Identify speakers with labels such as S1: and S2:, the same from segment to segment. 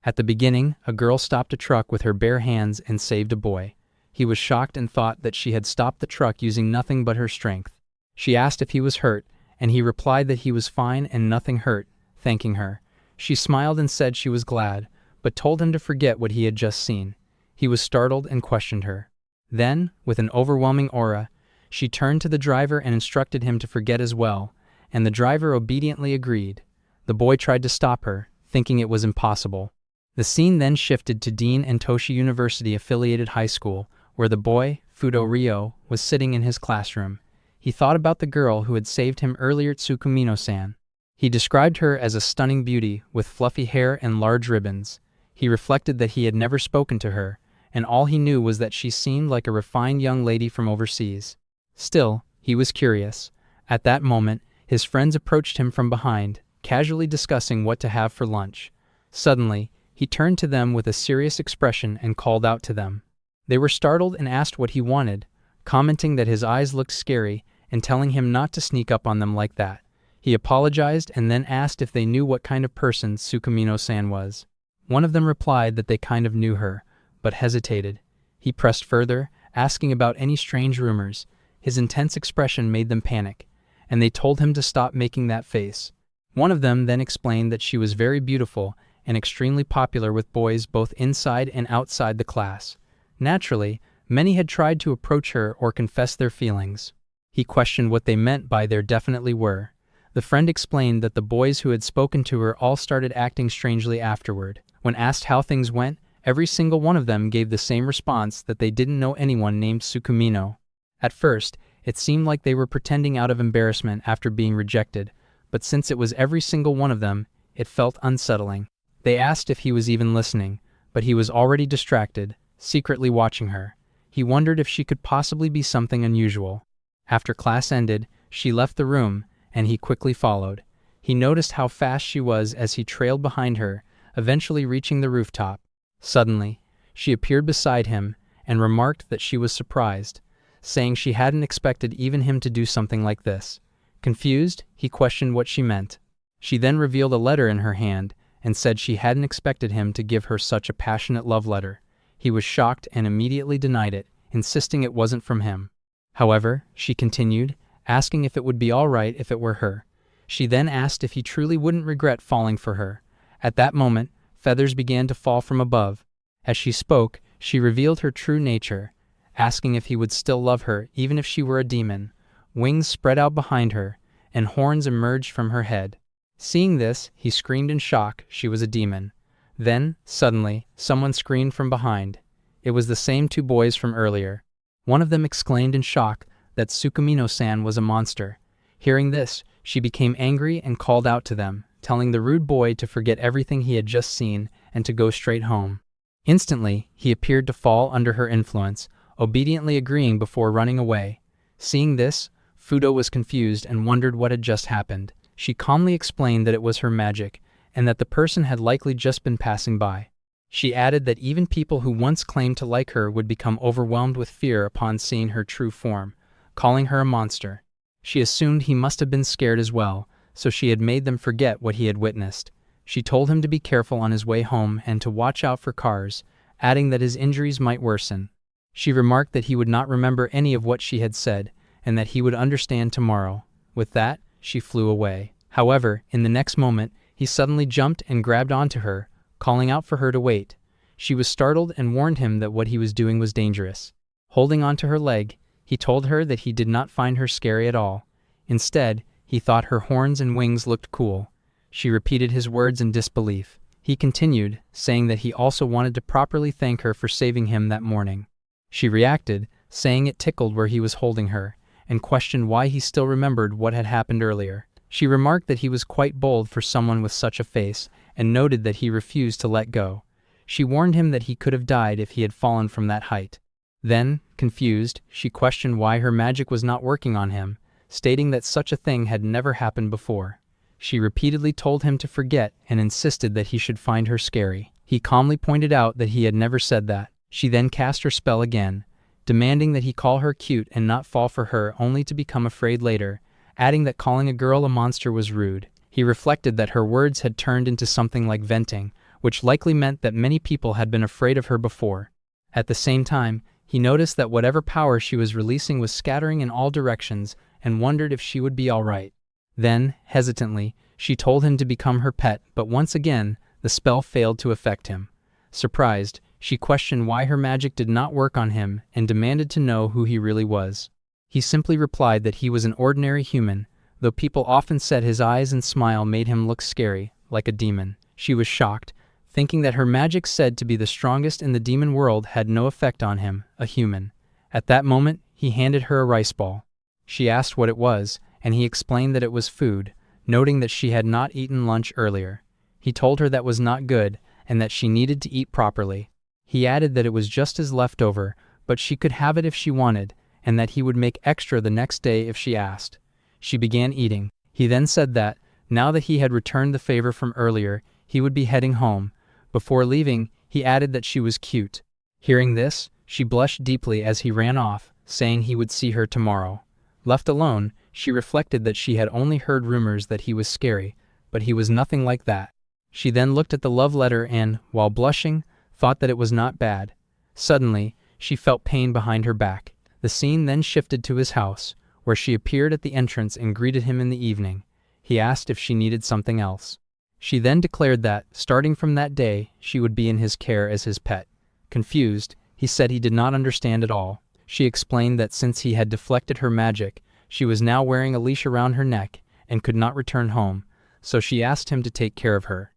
S1: At the beginning, a girl stopped a truck with her bare hands and saved a boy. He was shocked and thought that she had stopped the truck using nothing but her strength. She asked if he was hurt, and he replied that he was fine and nothing hurt, thanking her. She smiled and said she was glad, but told him to forget what he had just seen. He was startled and questioned her. Then, with an overwhelming aura, she turned to the driver and instructed him to forget as well, and the driver obediently agreed. The boy tried to stop her, thinking it was impossible. The scene then shifted to Dean and Toshi University-affiliated high school, where the boy, Fudou Ryou, was sitting in his classroom. He thought about the girl who had saved him earlier, Tsukimino-san. He described her as a stunning beauty with fluffy hair and large ribbons. He reflected that he had never spoken to her, and all he knew was that she seemed like a refined young lady from overseas. Still, he was curious. At that moment, his friends approached him from behind, casually discussing what to have for lunch. Suddenly, he turned to them with a serious expression and called out to them. They were startled and asked what he wanted, commenting that his eyes looked scary and telling him not to sneak up on them like that. He apologized and then asked if they knew what kind of person Tsukimino-san was. One of them replied that they kind of knew her, but hesitated. He pressed further, asking about any strange rumors. His intense expression made them panic, and they told him to stop making that face. One of them then explained that she was very beautiful and extremely popular with boys both inside and outside the class. Naturally, many had tried to approach her or confess their feelings. He questioned what they meant by "there definitely were." The friend explained that the boys who had spoken to her all started acting strangely afterward. When asked how things went, every single one of them gave the same response, that they didn't know anyone named Tsukimino. At first, it seemed like they were pretending out of embarrassment after being rejected, but since it was every single one of them, it felt unsettling. They asked if he was even listening, but he was already distracted, secretly watching her. He wondered if she could possibly be something unusual. After class ended, she left the room, and he quickly followed. He noticed how fast she was as he trailed behind her, eventually reaching the rooftop. Suddenly, she appeared beside him and remarked that she was surprised, saying she hadn't expected even him to do something like this. Confused, he questioned what she meant. She then revealed a letter in her hand and said she hadn't expected him to give her such a passionate love letter. He was shocked and immediately denied it, insisting it wasn't from him. However, she continued, asking if it would be all right if it were her. She then asked if he truly wouldn't regret falling for her. At that moment, feathers began to fall from above. As she spoke, she revealed her true nature, asking if he would still love her even if she were a demon. Wings spread out behind her, and horns emerged from her head. Seeing this, he screamed in shock. She was a demon. Then, suddenly, someone screamed from behind. It was the same two boys from earlier. One of them exclaimed in shock that Tsukimino-san was a monster. Hearing this, she became angry and called out to them, telling the rude boy to forget everything he had just seen and to go straight home. Instantly, he appeared to fall under her influence, obediently agreeing before running away. Seeing this, Fudou was confused and wondered what had just happened. She calmly explained that it was her magic, and that the person had likely just been passing by. She added that even people who once claimed to like her would become overwhelmed with fear upon seeing her true form, calling her a monster. She assumed he must have been scared as well, so she had made them forget what he had witnessed. She told him to be careful on his way home and to watch out for cars, adding that his injuries might worsen. She remarked that he would not remember any of what she had said, and that he would understand tomorrow. With that, she flew away. However, in the next moment, he suddenly jumped and grabbed onto her, calling out for her to wait. She was startled and warned him that what he was doing was dangerous. Holding onto her leg, he told her that he did not find her scary at all. Instead, he thought her horns and wings looked cool. She repeated his words in disbelief. He continued, saying that he also wanted to properly thank her for saving him that morning. She reacted, saying it tickled where he was holding her, and questioned why he still remembered what had happened earlier. She remarked that he was quite bold for someone with such a face, and noted that he refused to let go. She warned him that he could have died if he had fallen from that height. Then, confused, she questioned why her magic was not working on him, stating that such a thing had never happened before. She repeatedly told him to forget and insisted that he should find her scary. He calmly pointed out that he had never said that. She then cast her spell again, demanding that he call her cute and not fall for her, only to become afraid later, adding that calling a girl a monster was rude. He reflected that her words had turned into something like venting, which likely meant that many people had been afraid of her before. At the same time, he noticed that whatever power she was releasing was scattering in all directions and wondered if she would be all right. Then, hesitantly, she told him to become her pet, but once again, the spell failed to affect him. Surprised, she questioned why her magic did not work on him and demanded to know who he really was. He simply replied that he was an ordinary human, though people often said his eyes and smile made him look scary, like a demon. She was shocked, thinking that her magic said to be the strongest in the demon world had no effect on him, a human. At that moment, he handed her a rice ball. She asked what it was, and he explained that it was food, noting that she had not eaten lunch earlier. He told her that was not good, and that she needed to eat properly. He added that it was just his leftover, but she could have it if she wanted, and that he would make extra the next day if she asked. She began eating. He then said that, now that he had returned the favor from earlier, he would be heading home. Before leaving, he added that she was cute. Hearing this, she blushed deeply as he ran off, saying he would see her tomorrow. Left alone, she reflected that she had only heard rumors that he was scary, but he was nothing like that. She then looked at the love letter and, while blushing, thought that it was not bad. Suddenly, she felt pain behind her back. The scene then shifted to his house, where she appeared at the entrance and greeted him in the evening. He asked if she needed something else. She then declared that, starting from that day, she would be in his care as his pet. Confused, he said he did not understand at all. She explained that since he had deflected her magic, she was now wearing a leash around her neck and could not return home, so she asked him to take care of her.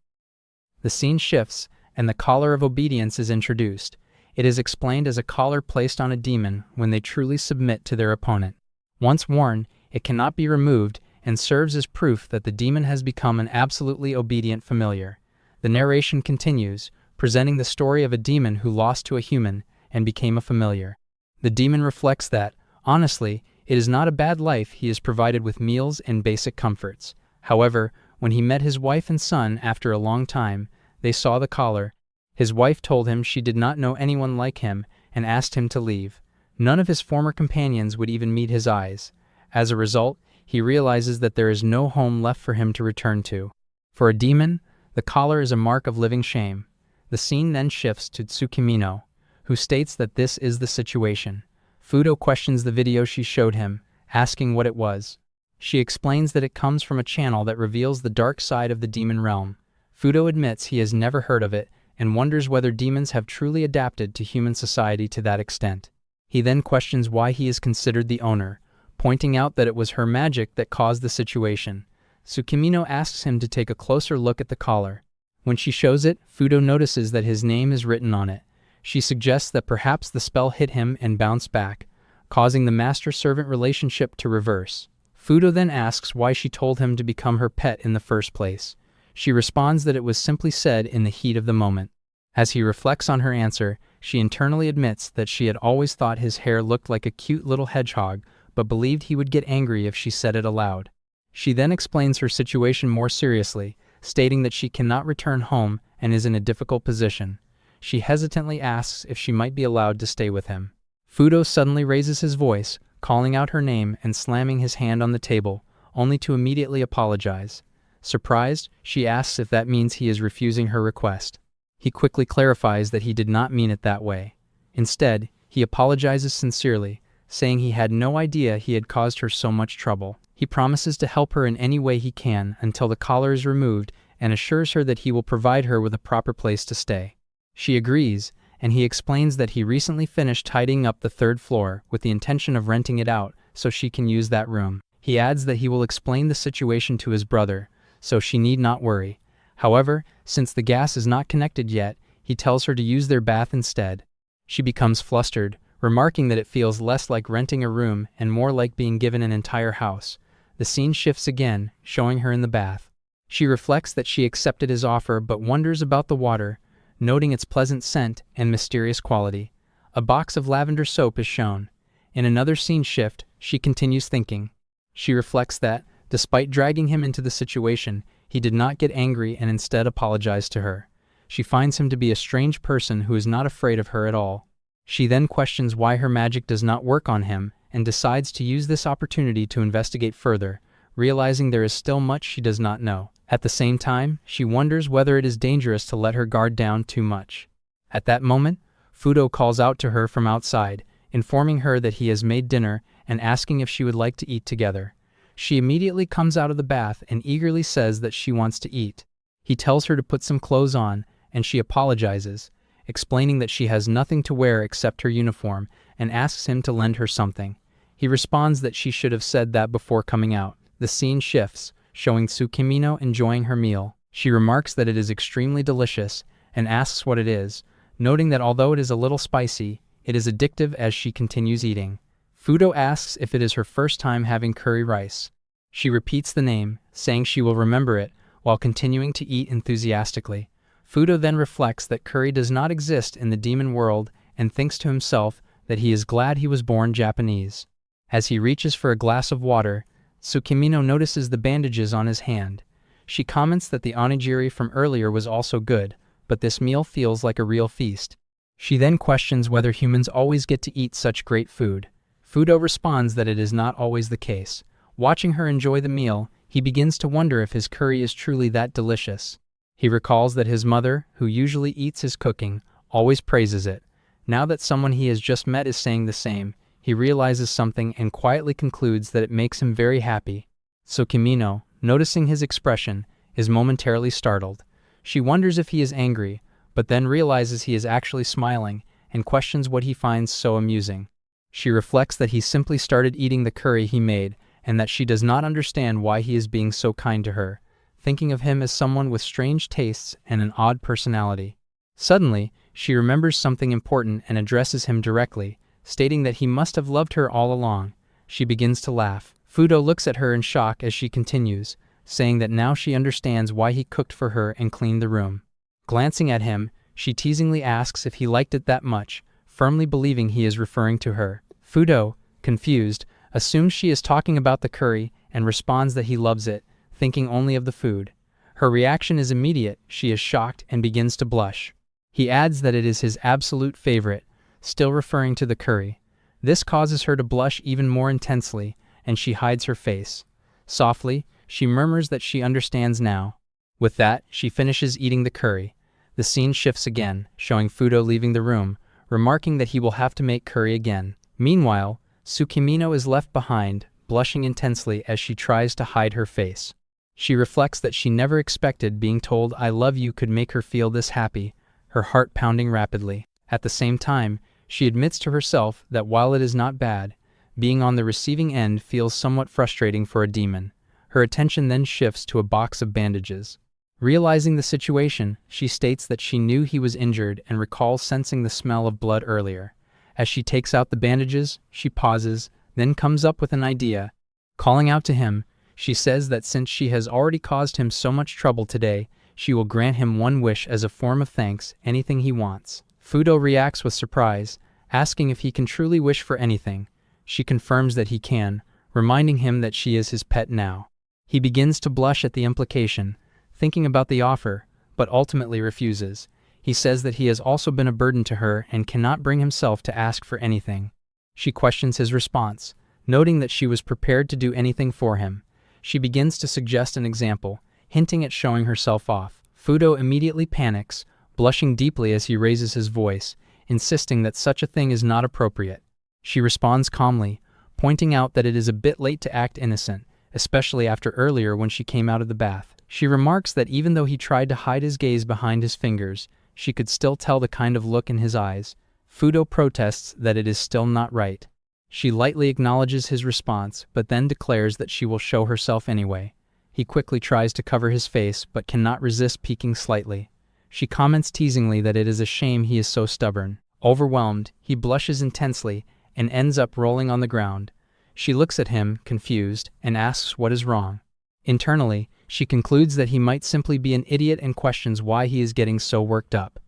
S1: The scene shifts, and the collar of obedience is introduced. It is explained as a collar placed on a demon when they truly submit to their opponent. Once worn, it cannot be removed and serves as proof that the demon has become an absolutely obedient familiar. The narration continues, presenting the story of a demon who lost to a human and became a familiar. The demon reflects that, honestly, it is not a bad life. He is provided with meals and basic comforts. However, when he met his wife and son after a long time, they saw the collar. His wife told him she did not know anyone like him and asked him to leave. None of his former companions would even meet his eyes. As a result, he realizes that there is no home left for him to return to. For a demon, the collar is a mark of living shame. The scene then shifts to Tsukimino, who states that this is the situation. Fudou questions the video she showed him, asking what it was. She explains that it comes from a channel that reveals the dark side of the demon realm. Fudou admits he has never heard of it and wonders whether demons have truly adapted to human society to that extent. He then questions why he is considered the owner, pointing out that it was her magic that caused the situation. Tsukimino asks him to take a closer look at the collar. When she shows it, Fudou notices that his name is written on it. She suggests that perhaps the spell hit him and bounced back, causing the master-servant relationship to reverse. Fudou then asks why she told him to become her pet in the first place. She responds that it was simply said in the heat of the moment. As he reflects on her answer, she internally admits that she had always thought his hair looked like a cute little hedgehog, but believed he would get angry if she said it aloud. She then explains her situation more seriously, stating that she cannot return home and is in a difficult position. She hesitantly asks if she might be allowed to stay with him. Fudou suddenly raises his voice, calling out her name and slamming his hand on the table, only to immediately apologize. Surprised, she asks if that means he is refusing her request. He quickly clarifies that he did not mean it that way. Instead, he apologizes sincerely, saying he had no idea he had caused her so much trouble. He promises to help her in any way he can until the collar is removed and assures her that he will provide her with a proper place to stay. She agrees, and he explains that he recently finished tidying up the third floor with the intention of renting it out so she can use that room. He adds that he will explain the situation to his brother, so she need not worry. However, since the gas is not connected yet, he tells her to use their bath instead. She becomes flustered, remarking that it feels less like renting a room and more like being given an entire house. The scene shifts again, showing her in the bath. She reflects that she accepted his offer but wonders about the water, noting its pleasant scent and mysterious quality. A box of lavender soap is shown. In another scene shift, she continues thinking. She reflects that, despite dragging him into the situation, he did not get angry and instead apologized to her. She finds him to be a strange person who is not afraid of her at all. She then questions why her magic does not work on him and decides to use this opportunity to investigate further, realizing there is still much she does not know. At the same time, she wonders whether it is dangerous to let her guard down too much. At that moment, Fudou calls out to her from outside, informing her that he has made dinner and asking if she would like to eat together. She immediately comes out of the bath and eagerly says that she wants to eat. He tells her to put some clothes on, and she apologizes, explaining that she has nothing to wear except her uniform, and asks him to lend her something. He responds that she should have said that before coming out. The scene shifts, showing Tsukimino enjoying her meal. She remarks that it is extremely delicious, and asks what it is, noting that although it is a little spicy, it is addictive as she continues eating. Fudou asks if it is her first time having curry rice. She repeats the name, saying she will remember it, while continuing to eat enthusiastically. Fudou then reflects that curry does not exist in the demon world and thinks to himself that he is glad he was born Japanese. As he reaches for a glass of water, Tsukimino notices the bandages on his hand. She comments that the onigiri from earlier was also good, but this meal feels like a real feast. She then questions whether humans always get to eat such great food. Fudou responds that it is not always the case. Watching her enjoy the meal, he begins to wonder if his curry is truly that delicious. He recalls that his mother, who usually eats his cooking, always praises it. Now that someone he has just met is saying the same, he realizes something and quietly concludes that it makes him very happy. Tsukimino, noticing his expression, is momentarily startled. She wonders if he is angry, but then realizes he is actually smiling and questions what he finds so amusing. She reflects that he simply started eating the curry he made and that she does not understand why he is being so kind to her, thinking of him as someone with strange tastes and an odd personality. Suddenly, she remembers something important and addresses him directly, stating that he must have loved her all along. She begins to laugh. Fudou looks at her in shock as she continues, saying that now she understands why he cooked for her and cleaned the room. Glancing at him, she teasingly asks if he liked it that much, firmly believing he is referring to her. Fudou, confused, assumes she is talking about the curry and responds that he loves it, thinking only of the food. Her reaction is immediate. She is shocked and begins to blush. He adds that it is his absolute favorite, still referring to the curry. This causes her to blush even more intensely, and she hides her face. Softly, she murmurs that she understands now. With that, she finishes eating the curry. The scene shifts again, showing Fudou leaving the room, remarking that he will have to make curry again. Meanwhile, Tsukimino is left behind, blushing intensely as she tries to hide her face. She reflects that she never expected being told "I love you" could make her feel this happy, her heart pounding rapidly. At the same time, she admits to herself that while it is not bad, being on the receiving end feels somewhat frustrating for a demon. Her attention then shifts to a box of bandages. Realizing the situation, she states that she knew he was injured and recalls sensing the smell of blood earlier. As she takes out the bandages, she pauses, then comes up with an idea. Calling out to him, she says that since she has already caused him so much trouble today, she will grant him one wish as a form of thanks, anything he wants. Fudou reacts with surprise, asking if he can truly wish for anything. She confirms that he can, reminding him that she is his pet now. He begins to blush at the implication, thinking about the offer, but ultimately refuses. He says that he has also been a burden to her and cannot bring himself to ask for anything. She questions his response, noting that she was prepared to do anything for him. She begins to suggest an example, hinting at showing herself off. Fudou immediately panics, blushing deeply as he raises his voice, insisting that such a thing is not appropriate. She responds calmly, pointing out that it is a bit late to act innocent, especially after earlier when she came out of the bath. She remarks that even though he tried to hide his gaze behind his fingers, she could still tell the kind of look in his eyes. Fudou protests that it is still not right. She lightly acknowledges his response, but then declares that she will show herself anyway. He quickly tries to cover his face, but cannot resist peeking slightly. She comments teasingly that it is a shame he is so stubborn. Overwhelmed, he blushes intensely and ends up rolling on the ground. She looks at him, confused, and asks what is wrong. Internally, she concludes that he might simply be an idiot and questions why he is getting so worked up.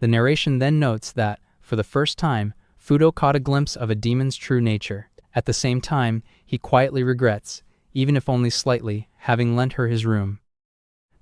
S1: The narration then notes that, for the first time, Fudou caught a glimpse of a demon's true nature. At the same time, he quietly regrets, even if only slightly, having lent her his room.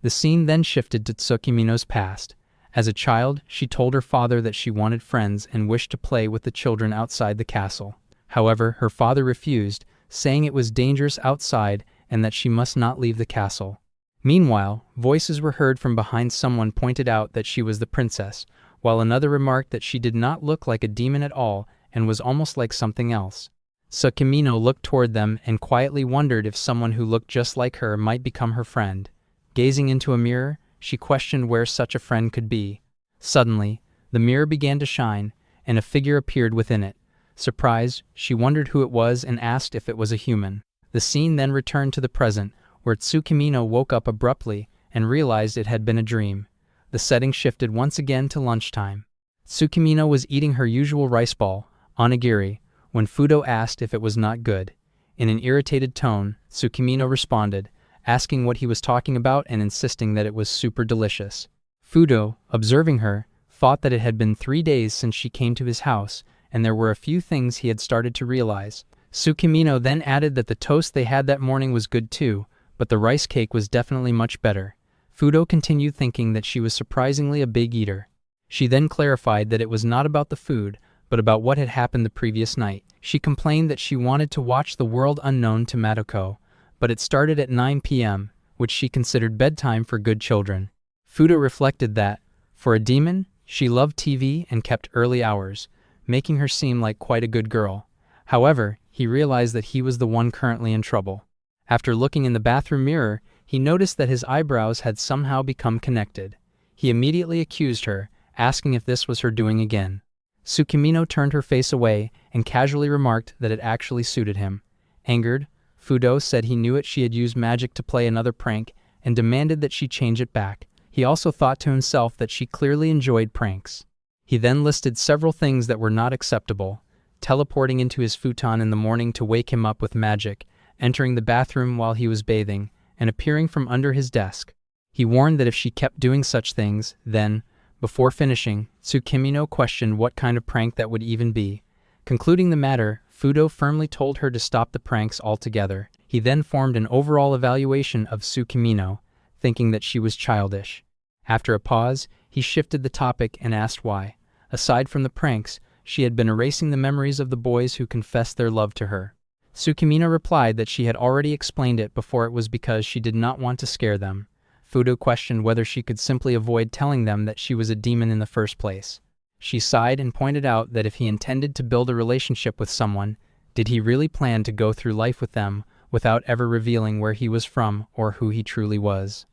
S1: The scene then shifted to Tsukimino's past. As a child, she told her father that she wanted friends and wished to play with the children outside the castle. However, her father refused, saying it was dangerous outside and that she must not leave the castle. Meanwhile, voices were heard from behind. Someone pointed out that she was the princess, while another remarked that she did not look like a demon at all and was almost like something else. Tsukimino looked toward them and quietly wondered if someone who looked just like her might become her friend. Gazing into a mirror, she questioned where such a friend could be. Suddenly, the mirror began to shine, and a figure appeared within it. Surprised, she wondered who it was and asked if it was a human. The scene then returned to the present, where Tsukimino woke up abruptly and realized it had been a dream. The setting shifted once again to lunchtime. Tsukimino was eating her usual rice ball, onigiri, when Fudou asked if it was not good. In an irritated tone, Tsukimino responded, asking what he was talking about and insisting that it was super delicious. Fudou, observing her, thought that it had been 3 days since she came to his house, and there were a few things he had started to realize. Tsukimino then added that the toast they had that morning was good too, but the rice cake was definitely much better. Fudou continued thinking that she was surprisingly a big eater. She then clarified that it was not about the food, but about what had happened the previous night. She complained that she wanted to watch The World Unknown to Madoko, but it started at 9 p.m., which she considered bedtime for good children. Fudou reflected that, for a demon, she loved TV and kept early hours, making her seem like quite a good girl. However, he realized that he was the one currently in trouble. After looking in the bathroom mirror, he noticed that his eyebrows had somehow become connected. He immediately accused her, asking if this was her doing again. Tsukimino turned her face away and casually remarked that it actually suited him. Angered, Fudou said he knew she had used magic to play another prank and demanded that she change it back. He also thought to himself that she clearly enjoyed pranks. He then listed several things that were not acceptable: teleporting into his futon in the morning to wake him up with magic, entering the bathroom while he was bathing, and appearing from under his desk. He warned that if she kept doing such things, then, before finishing, Tsukimino questioned what kind of prank that would even be. Concluding the matter, Fudou firmly told her to stop the pranks altogether. He then formed an overall evaluation of Tsukimino, thinking that she was childish. After a pause, he shifted the topic and asked why. Aside from the pranks, she had been erasing the memories of the boys who confessed their love to her. Tsukimino replied that she had already explained it before. It was because she did not want to scare them. Fudou questioned whether she could simply avoid telling them that she was a demon in the first place. She sighed and pointed out that if he intended to build a relationship with someone, did he really plan to go through life with them without ever revealing where he was from or who he truly was?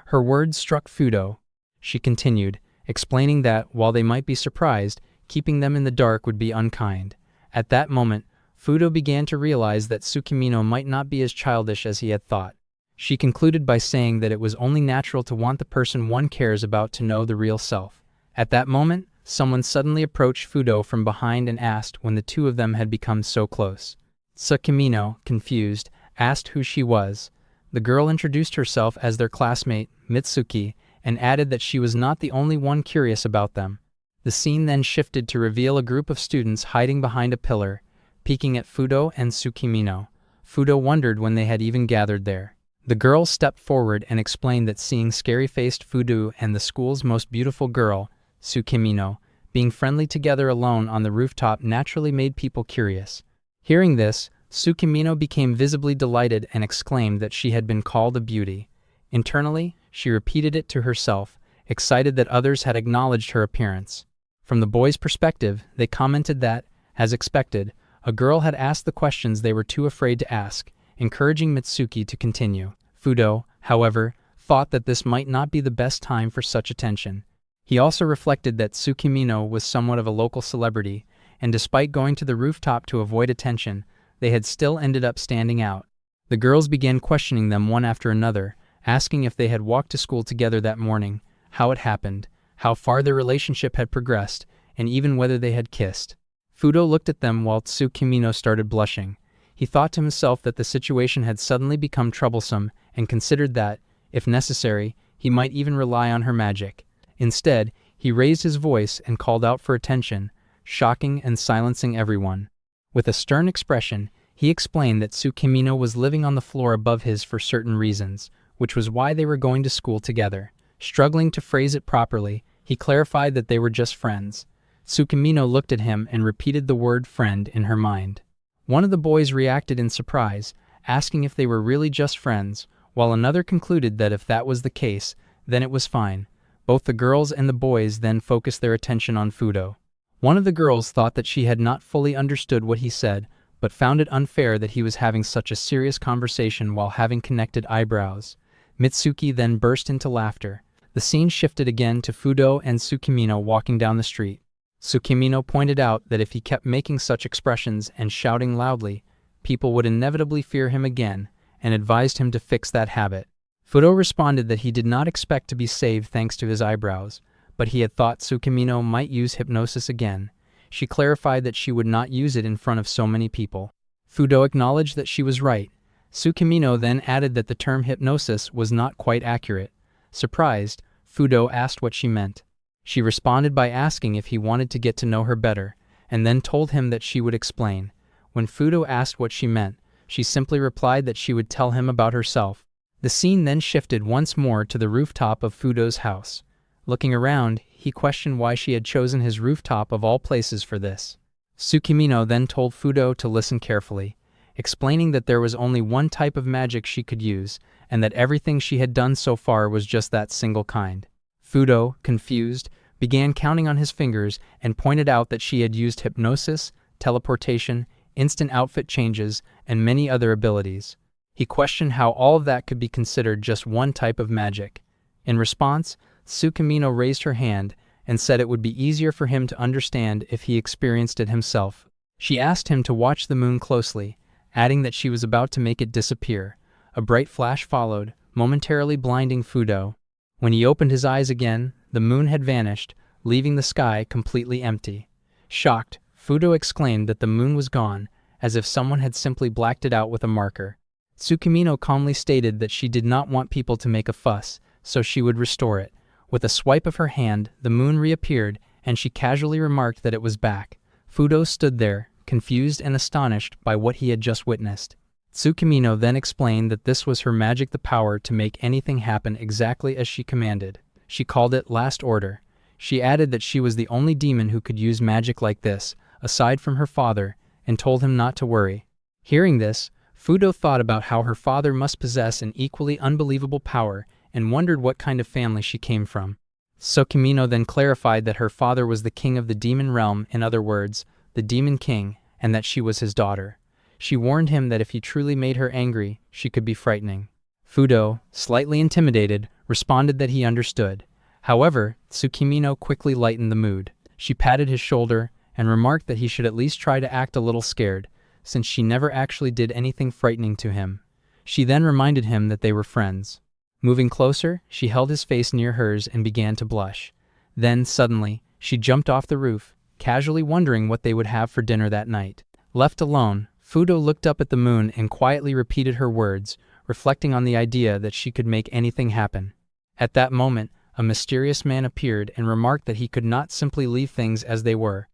S1: Her words struck Fudou. She continued, explaining that, while they might be surprised, keeping them in the dark would be unkind. At that moment, Fudou began to realize that Tsukimino might not be as childish as he had thought. She concluded by saying that it was only natural to want the person one cares about to know the real self. At that moment, someone suddenly approached Fudou from behind and asked when the two of them had become so close. Tsukimino, confused, asked who she was. The girl introduced herself as their classmate, Mitsuki, and added that she was not the only one curious about them. The scene then shifted to reveal a group of students hiding behind a pillar, peeking at Fudou and Tsukimino. Fudou wondered when they had even gathered there. The girl stepped forward and explained that seeing scary-faced Fudou and the school's most beautiful girl, Tsukimino, being friendly together alone on the rooftop naturally made people curious. Hearing this, Tsukimino became visibly delighted and exclaimed that she had been called a beauty. Internally, she repeated it to herself, excited that others had acknowledged her appearance. From the boys' perspective, they commented that, as expected, a girl had asked the questions they were too afraid to ask, encouraging Mitsuki to continue. Fudou, however, thought that this might not be the best time for such attention. He also reflected that Tsukimino was somewhat of a local celebrity, and despite going to the rooftop to avoid attention, they had still ended up standing out. The girls began questioning them one after another, asking if they had walked to school together that morning, how it happened, how far their relationship had progressed, and even whether they had kissed. Fudou looked at them while Tsukimino started blushing. He thought to himself that the situation had suddenly become troublesome and considered that, if necessary, he might even rely on her magic. Instead, he raised his voice and called out for attention, shocking and silencing everyone. With a stern expression, he explained that Tsukimino was living on the floor above his for certain reasons, which was why they were going to school together. Struggling to phrase it properly, he clarified that they were just friends. Tsukimino looked at him and repeated the word friend in her mind. One of the boys reacted in surprise, asking if they were really just friends, while another concluded that if that was the case, then it was fine. Both the girls and the boys then focused their attention on Fudou. One of the girls thought that she had not fully understood what he said, but found it unfair that he was having such a serious conversation while having connected eyebrows. Mitsuki then burst into laughter. The scene shifted again to Fudou and Tsukimino walking down the street. Tsukimino pointed out that if he kept making such expressions and shouting loudly, people would inevitably fear him again, and advised him to fix that habit. Fudou responded that he did not expect to be saved thanks to his eyebrows, but he had thought Tsukimino might use hypnosis again. She clarified that she would not use it in front of so many people. Fudou acknowledged that she was right. Tsukimino then added that the term hypnosis was not quite accurate. Surprised, Fudou asked what she meant. She responded by asking if he wanted to get to know her better, and then told him that she would explain. When Fudou asked what she meant, she simply replied that she would tell him about herself. The scene then shifted once more to the rooftop of Fudou's house. Looking around, he questioned why she had chosen his rooftop of all places for this. Tsukimino then told Fudou to listen carefully, explaining that there was only one type of magic she could use, and that everything she had done so far was just that single kind. Fudou, confused, began counting on his fingers and pointed out that she had used hypnosis, teleportation, instant outfit changes, and many other abilities. He questioned how all of that could be considered just one type of magic. In response, Tsukimino raised her hand and said it would be easier for him to understand if he experienced it himself. She asked him to watch the moon closely, adding that she was about to make it disappear. A bright flash followed, momentarily blinding Fudou. When he opened his eyes again, the moon had vanished, leaving the sky completely empty. Shocked, Fudou exclaimed that the moon was gone, as if someone had simply blacked it out with a marker. Tsukimino calmly stated that she did not want people to make a fuss, so she would restore it. With a swipe of her hand, the moon reappeared, and she casually remarked that it was back. Fudou stood there, confused and astonished by what he had just witnessed. Tsukimino then explained that this was her magic, the power to make anything happen exactly as she commanded. She called it Last Order. She added that she was the only demon who could use magic like this, aside from her father, and told him not to worry. Hearing this, Fudou thought about how her father must possess an equally unbelievable power and wondered what kind of family she came from. Tsukimino then clarified that her father was the king of the demon realm, in other words, the demon king, and that she was his daughter. She warned him that if he truly made her angry, she could be frightening. Fudou, slightly intimidated, responded that he understood. However, Tsukimino quickly lightened the mood. She patted his shoulder and remarked that he should at least try to act a little scared, since she never actually did anything frightening to him. She then reminded him that they were friends. Moving closer, she held his face near hers and began to blush. Then, suddenly, she jumped off the roof, casually wondering what they would have for dinner that night. Left alone, Fudou looked up at the moon and quietly repeated her words, reflecting on the idea that she could make anything happen. At that moment, a mysterious man appeared and remarked that he could not simply leave things as they were.